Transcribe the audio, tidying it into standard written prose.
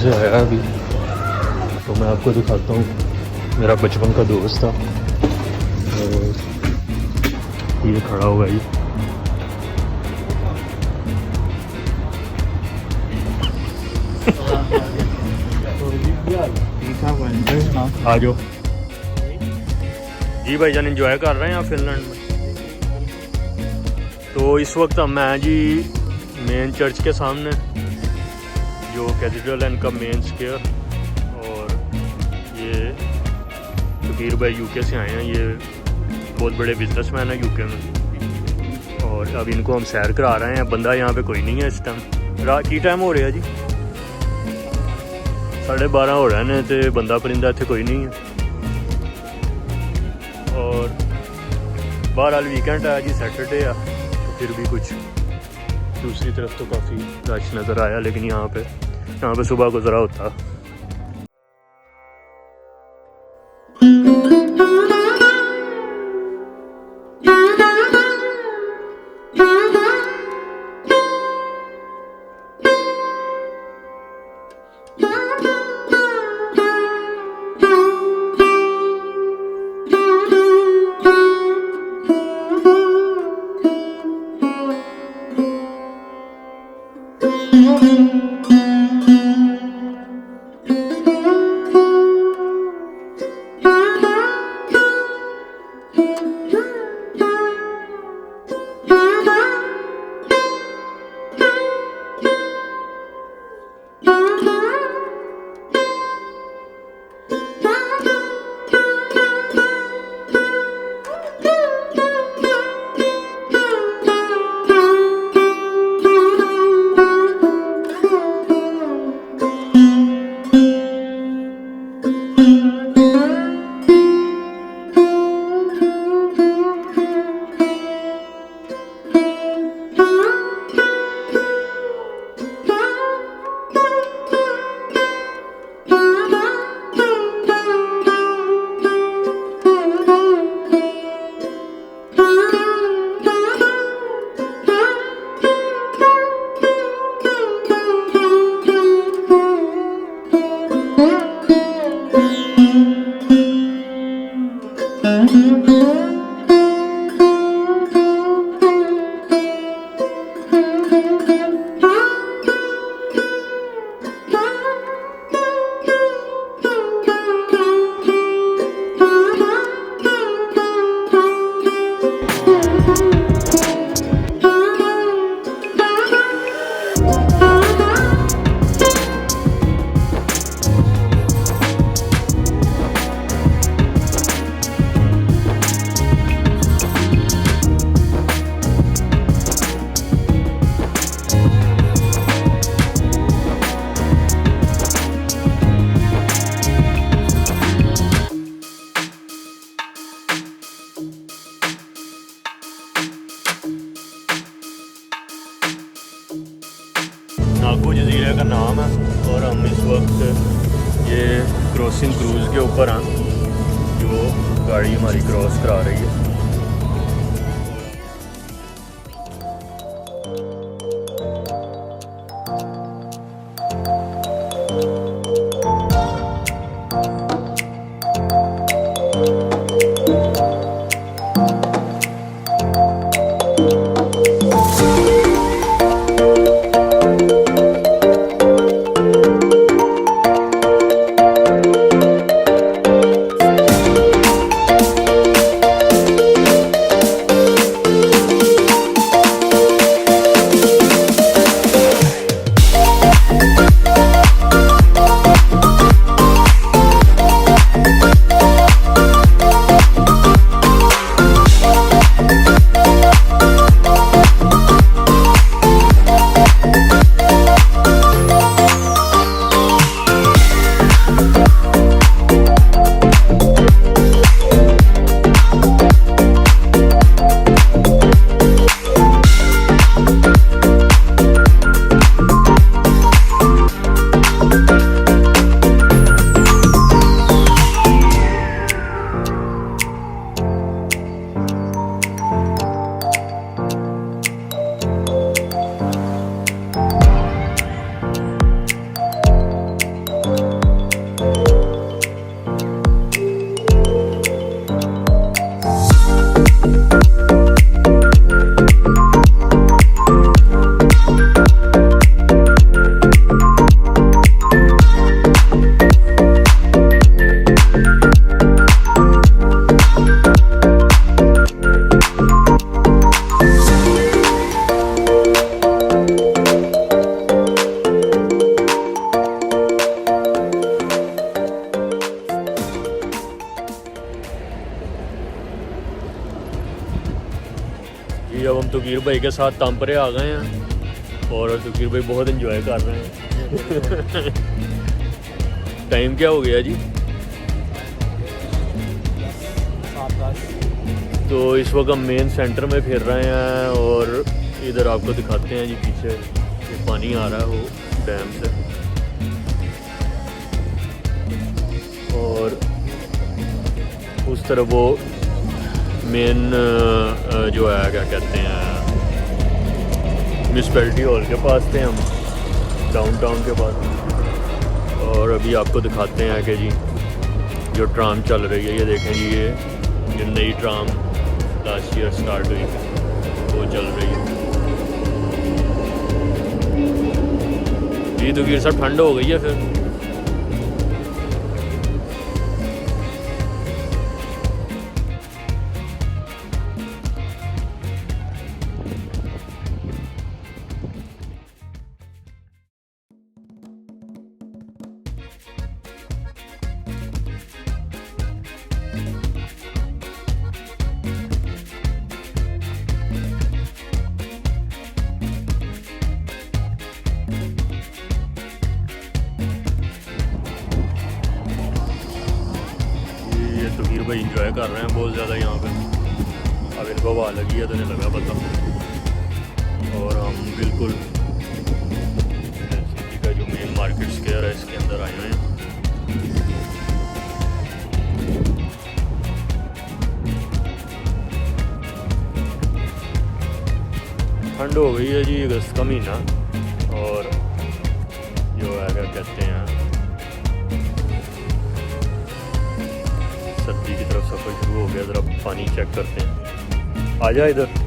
से आया अभी, तो मैं आपको दिखाता हूँ। मेरा बचपन का दोस्त था और ये खड़ा हुआ ही। आ जाओ जी भाईजान, एंजॉय कर रहे हैं आप फिनलैंड में। तो इस वक्त हम हैं जी मेन चर्च के सामने, जो कैथेड्रल है इनका मेन स्क्वायर। और ये फकीर भाई यूके से आए हैं, ये बहुत बड़े बिजनेसमैन हैं यूके में। और अब इनको हम सैर करा रहे हैं। बंदा यहाँ पे कोई नहीं है इस टाइम। रात की टाइम हो रहा है जी, 12:30 हो रहे हैं, तो बंदा परिंदा इतने कोई नहीं है। और बहरहाल वीकेंड है जी, सैटरडे है, तो फिर भी कुछ दूसरी तरफ तो काफ़ी रश नज़र आया, लेकिन यहाँ पे सुबह गुजरा होता। नागू जजीरे का नाम है, और हम इस वक्त ये क्रॉसिंग क्रूज़ के ऊपर हैं, जो गाड़ी हमारी क्रॉस करा रही है। जी अब हम तुकीर भाई के साथ तांपरे आ गए हैं और तुकीर भाई बहुत एंजॉय कर रहे हैं। टाइम क्या हो गया जी? तो इस वक्त हम मेन सेंटर में फिर रहे हैं और इधर आपको दिखाते हैं जी पीछे ये पानी आ रहा है वो डैम से, और उस तरफ वो मेन जो है क्या कहते हैं म्यूनसिपैलिटी हॉल के पास थे हम, डाउनटाउन के पास। और अभी आपको दिखाते हैं कि जी जो ट्राम चल रही है, ये देखें जी ये नई ट्राम लास्ट ईयर स्टार्ट हुई वो चल रही है जी। तो गिर सब ठंड हो गई है फिर। तुकीर भाई इंजॉय कर रहे हैं बहुत ज़्यादा यहाँ पे। अब इनको हवा लगी है तो नहीं लगा पता। और हम बिल्कुल हेलसिंकी का जो मेन मार्केट स्क्वायर है इसके अंदर आए हुए हैं। ठंड हो गई है जी, अगस्त का महीना, और जो है क्या कहते हैं सर्दी की तरफ सफ़र शुरू हो गया। ज़रा पानी चेक करते हैं, आ जा इधर।